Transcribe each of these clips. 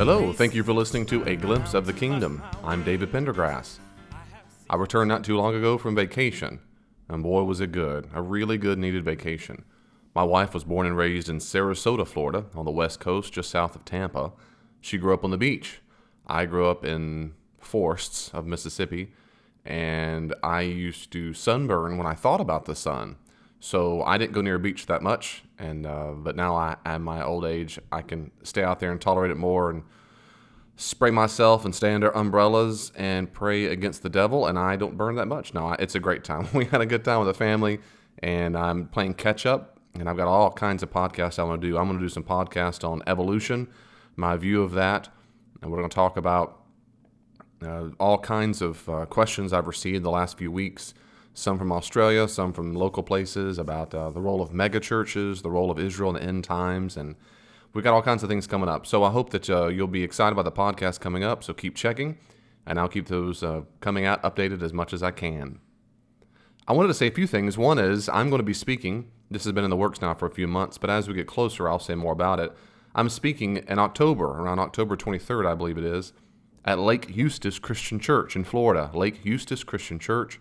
Hello, thank you for listening to A Glimpse of the Kingdom. I'm David Pendergrass. I returned not too long ago from vacation, and boy was it good. A really good needed vacation. My wife was born and raised in Sarasota, Florida, on the west coast, just south of Tampa. She grew up on the beach. I grew up in forests of Mississippi, and I used to sunburn when I thought about the sun. So I didn't go near a beach that much, but now at my old age, I can stay out there and tolerate it more and spray myself and stay under umbrellas and pray against the devil, and I don't burn that much. No, it's a great time. We had a good time with the family, and I'm playing catch up, and I've got all kinds of podcasts I want to do. I'm going to do some podcasts on evolution, my view of that, and we're going to talk about all kinds of questions I've received the last few weeks, some from Australia, some from local places, about the role of megachurches, the role of Israel in the end times, and we've got all kinds of things coming up. So I hope that you'll be excited about the podcast coming up, so keep checking, and I'll keep those coming out updated as much as I can. I wanted to say a few things. One is I'm going to be speaking. This has been in the works now for a few months, but as we get closer, I'll say more about it. I'm speaking in October, around October 23rd, I believe it is, at Lake Eustis Christian Church in Florida. Lake Eustis Christian Church.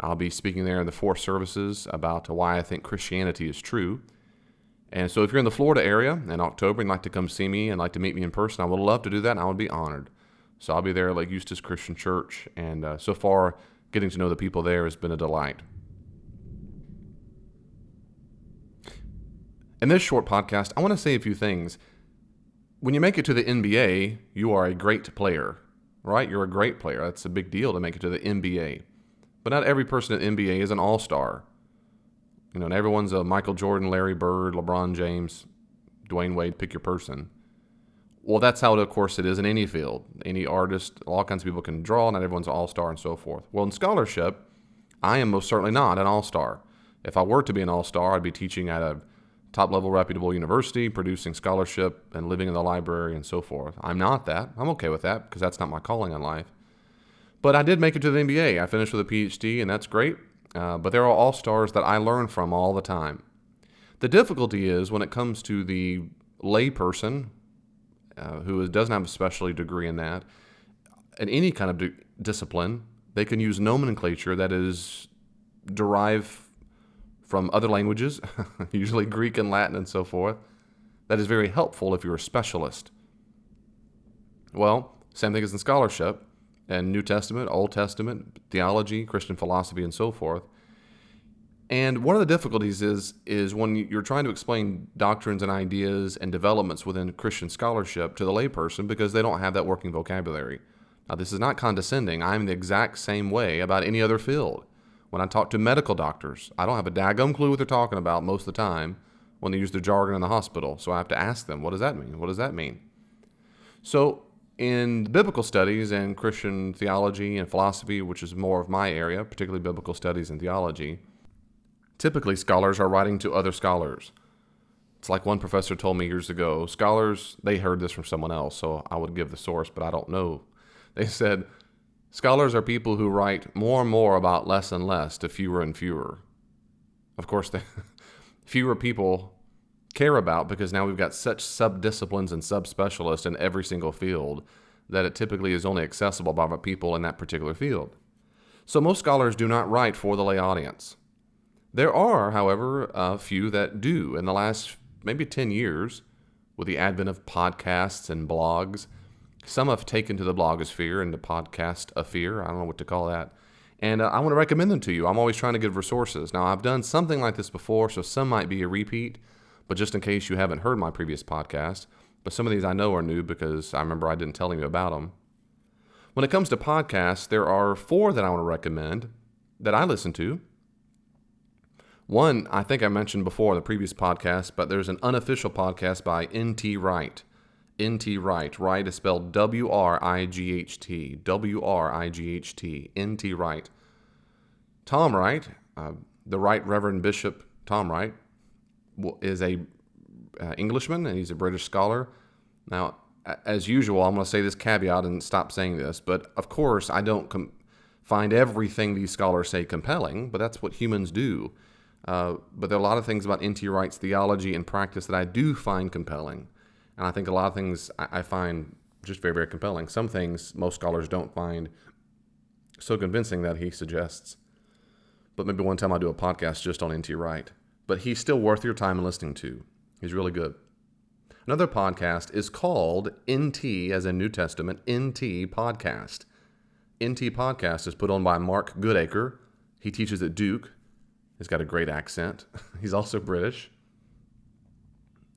I'll be speaking there in the 4 services about why I think Christianity is true. And so if you're in the Florida area in October and like to come see me and like to meet me in person, I would love to do that, and I would be honored. So I'll be there at Lake Eustis Christian Church, and so far, getting to know the people there has been a delight. In this short podcast, I want to say a few things. When you make it to the NBA, you are a great player, right? You're a great player. That's a big deal to make it to the NBA. But not every person at the NBA is an all-star. You know, and everyone's a Michael Jordan, Larry Bird, LeBron James, Dwayne Wade, pick your person. Well, that's how, of course, it is in any field. Any artist, all kinds of people can draw, not everyone's an all-star and so forth. Well, in scholarship, I am most certainly not an all-star. If I were to be an all-star, I'd be teaching at a top-level reputable university, producing scholarship and living in the library and so forth. I'm not that. I'm okay with that because that's not my calling in life. But I did make it to the NBA. I finished with a PhD, and that's great. But there are all-stars that I learn from all the time. The difficulty is when it comes to the layperson who doesn't have a specialty degree in that, in any kind of discipline, they can use nomenclature that is derived from other languages, usually Greek and Latin and so forth, that is very helpful if you're a specialist. Well, same thing as in scholarship. And New Testament, Old Testament, theology, Christian philosophy, and so forth. And one of the difficulties is when you're trying to explain doctrines and ideas and developments within Christian scholarship to the layperson because they don't have that working vocabulary. Now, this is not condescending. I'm the exact same way about any other field. When I talk to medical doctors, I don't have a daggum clue what they're talking about most of the time when they use their jargon in the hospital. So I have to ask them, what does that mean? What does that mean? So in biblical studies and Christian theology and philosophy, which is more of my area, particularly biblical studies and theology, typically scholars are writing to other scholars. It's like one professor told me years ago, scholars, they heard this from someone else, so I would give the source, but I don't know. They said, scholars are people who write more and more about less and less to fewer and fewer. Of course, the fewer people care about because now we've got such sub-disciplines and sub-specialists in every single field that it typically is only accessible by people in that particular field. So most scholars do not write for the lay audience. There are, however, a few that do. In the last maybe 10 years, with the advent of podcasts and blogs, some have taken to the blogosphere and the podcast-osphere, I don't know what to call that, and I want to recommend them to you. I'm always trying to give resources. Now, I've done something like this before, so some might be a repeat, but just in case you haven't heard my previous podcast, but some of these I know are new because I remember I didn't tell you about them. When it comes to podcasts, there are 4 that I want to recommend that I listen to. One, I think I mentioned before in the previous podcast, but there's an unofficial podcast by N.T. Wright. N.T. Wright. Wright is spelled W-R-I-G-H-T. W-R-I-G-H-T. N.T. Wright. Tom Wright, the Right Reverend Bishop Tom Wright, is a Englishman, and he's a British scholar. Now, as usual, I'm going to say this caveat and stop saying this, but of course, I don't find everything these scholars say compelling, but that's what humans do. But there are a lot of things about N.T. Wright's theology and practice that I do find compelling. And I think a lot of things I find Just very, very compelling. Some things most scholars don't find so convincing that he suggests. But maybe one time I'll do a podcast just on N.T. Wright. But he's still worth your time listening to. He's really good. Another podcast is called NT, as in New Testament, NT Podcast. NT Podcast is put on by Mark Goodacre. He teaches at Duke. He's got a great accent. He's also British.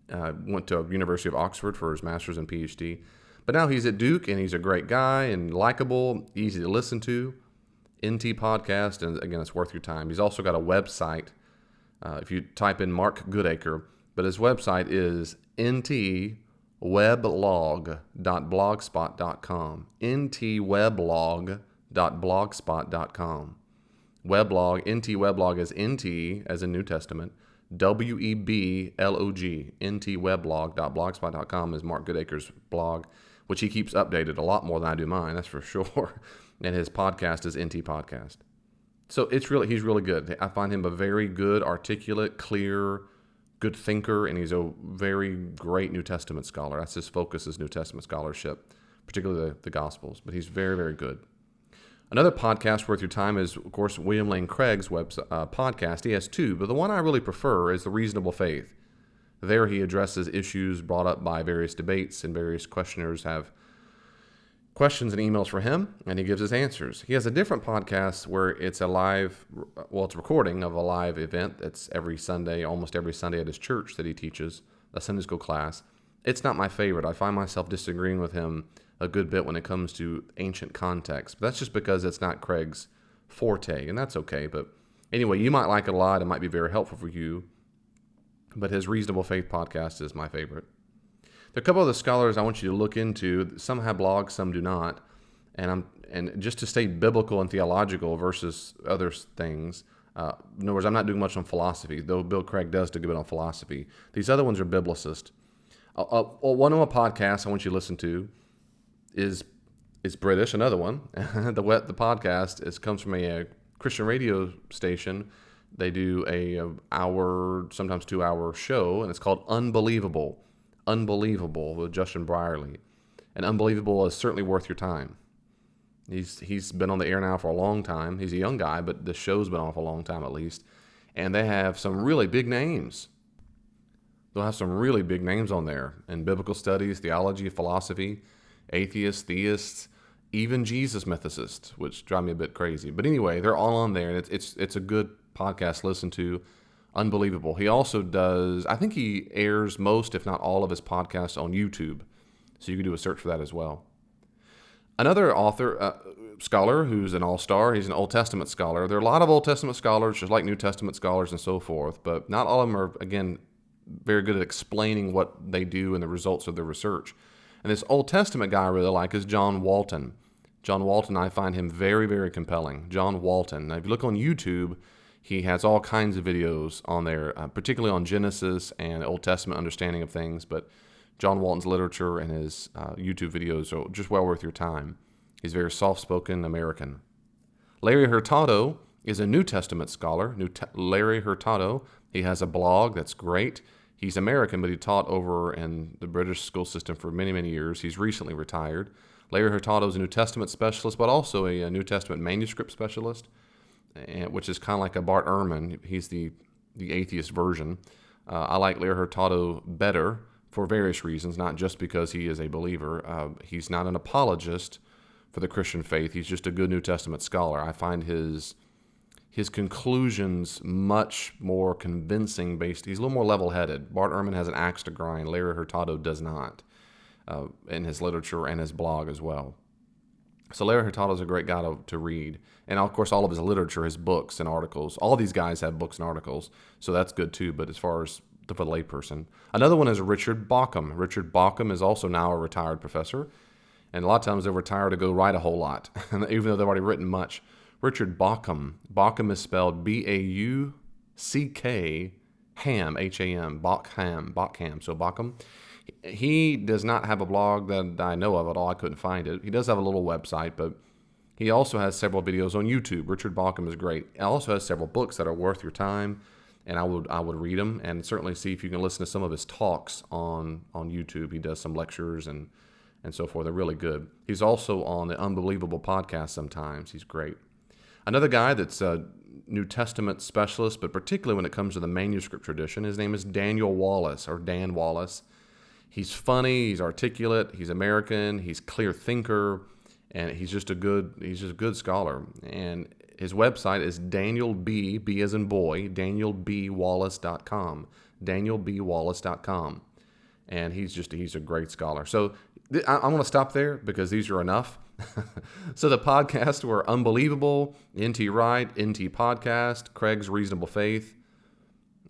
Went to University of Oxford for his master's and PhD. But now he's at Duke, and he's a great guy and likable, easy to listen to. NT Podcast, and again, it's worth your time. He's also got a website. If you type in Mark Goodacre, but his website is ntweblog.blogspot.com. ntweblog.blogspot.com. Weblog, NT Weblog is NT, as in New Testament, WEBLOG. ntweblog.blogspot.com is Mark Goodacre's blog, which he keeps updated a lot more than I do mine, that's for sure. And his podcast is NT Podcast. So he's really good. I find him a very good, articulate, clear, good thinker, and he's a very great New Testament scholar. That's his focus, is New Testament scholarship, particularly the Gospels. But he's very, very good. Another podcast worth your time is, of course, William Lane Craig's podcast. He has two, but the one I really prefer is The Reasonable Faith. There he addresses issues brought up by various debates, and various questioners have questions and emails for him, and he gives his answers. He has a different podcast where it's it's a recording of a live event that's every Sunday, almost every Sunday at his church that he teaches, a Sunday school class. It's not my favorite. I find myself disagreeing with him a good bit when it comes to ancient context. But that's just because it's not Craig's forte, and that's okay. But anyway, you might like it a lot. It might be very helpful for you. But his Reasonable Faith podcast is my favorite. There are a couple of the scholars I want you to look into. Some have blogs, some do not. And just to stay biblical and theological versus other things. In other words, I'm not doing much on philosophy, though Bill Craig does do a bit on philosophy. These other ones are biblicist. One of my podcasts I want you to listen to is British. Another one, the podcast comes from a Christian radio station. They do a hour, sometimes 2 hour show, and it's called Unbelievable with Justin Brierley. And Unbelievable is certainly worth your time. He's been on the air now for a long time. He's a young guy, but the show's been on for a long time at least. And they have some really big names. They'll have some really big names on there in biblical studies, theology, philosophy, atheists, theists, even Jesus mythicists, which drive me a bit crazy. But anyway, they're all on there, and it's a good podcast to listen to. Unbelievable. He also does, I think he airs most, if not all, of his podcasts on YouTube. So you can do a search for that as well. Another scholar who's an all-star, he's an Old Testament scholar. There are a lot of Old Testament scholars, just like New Testament scholars and so forth, but not all of them are, again, very good at explaining what they do and the results of their research. And this Old Testament guy I really like is John Walton. John Walton, I find him very, very compelling. John Walton. Now, if you look on YouTube, he has all kinds of videos on there, particularly on Genesis and Old Testament understanding of things. But John Walton's literature and his YouTube videos are just well worth your time. He's very soft-spoken American. Larry Hurtado is a New Testament scholar. Larry Hurtado, he has a blog that's great. He's American, but he taught over in the British school system for many, many years. He's recently retired. Larry Hurtado is a New Testament specialist, but also a New Testament manuscript specialist, which is kind of like a Bart Ehrman. He's the atheist version. I like Larry Hurtado better for various reasons, not just because he is a believer. He's not an apologist for the Christian faith. He's just a good New Testament scholar. I find his conclusions much more convincing based. He's a little more level-headed. Bart Ehrman has an axe to grind. Larry Hurtado does not, in his literature and his blog as well. So Larry Hurtado is a great guy to read. And of course, all of his literature, his books and articles. All these guys have books and articles, so that's good too. But as far as for the layperson. Another one is Richard Bauckham. Richard Bauckham is also now a retired professor. And a lot of times they retire to go write a whole lot, even though they've already written much. Richard Bauckham. Bauckham is spelled Bauck, Ham, H-A-M, Bauckham. So Bauckham. He does not have a blog that I know of at all. I couldn't find it. He does have a little website, but he also has several videos on YouTube. Richard Bauckham is great. He also has several books that are worth your time, and I would read them and certainly see if you can listen to some of his talks on YouTube. He does some lectures and and so forth. They're really good. He's also on the Unbelievable podcast sometimes. He's great. Another guy that's a New Testament specialist, but particularly when it comes to the manuscript tradition, his name is Daniel Wallace, or Dan Wallace. He's funny, he's articulate, he's American, he's clear thinker, and he's just a good scholar. And his website is B as in boy, DanielBWallace.com, DanielBWallace.com. And he's a great scholar. So I'm going to stop there because these are enough. So the podcasts were Unbelievable, N.T. Wright, N.T. Podcast, Craig's Reasonable Faith,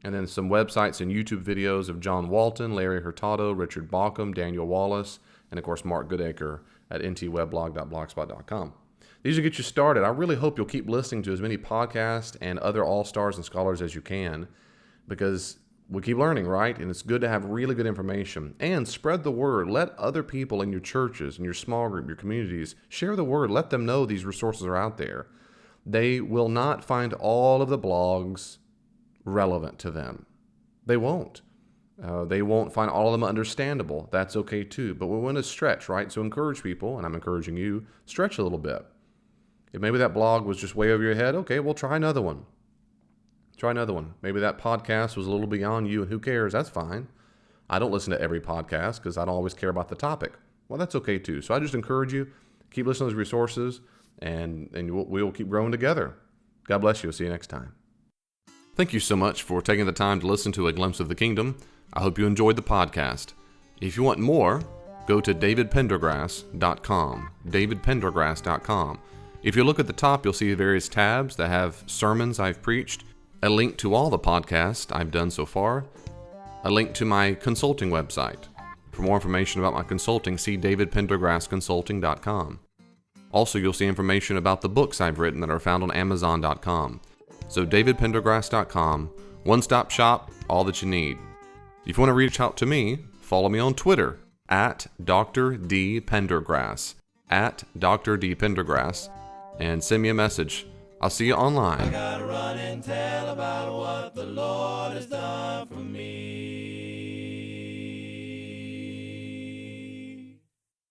and then some websites and YouTube videos of John Walton, Larry Hurtado, Richard Bauckham, Daniel Wallace, and of course Mark Goodacre at ntweblog.blogspot.com. These will get you started. I really hope you'll keep listening to as many podcasts and other all-stars and scholars as you can, because we keep learning, right? And it's good to have really good information. And spread the word. Let other people in your churches, in your small group, your communities, share the word. Let them know these resources are out there. They will not find all of the blogs relevant to them. They won't. They won't find all of them understandable. That's okay too. But we want to stretch, right? So encourage people, and I'm encouraging you, stretch a little bit. If maybe that blog was just way over your head, okay, well, try another one. Try another one. Maybe that podcast was a little beyond you, and who cares? That's fine. I don't listen to every podcast because I don't always care about the topic. Well, that's okay too. So I just encourage you, keep listening to those resources, and we'll keep growing together. God bless you. We'll see you next time. Thank you so much for taking the time to listen to A Glimpse of the Kingdom. I hope you enjoyed the podcast. If you want more, go to davidpendergrass.com, davidpendergrass.com. If you look at the top, you'll see various tabs that have sermons I've preached, a link to all the podcasts I've done so far, a link to my consulting website. For more information about my consulting, see davidpendergrassconsulting.com. Also, you'll see information about the books I've written that are found on amazon.com. So davidpendergrass.com, one-stop shop, all that you need. If you want to reach out to me, follow me on Twitter at Dr. D. Pendergrass, at Dr. D. Pendergrass, and send me a message. I'll see you online. I gotta run and tell about what the Lord has done for me.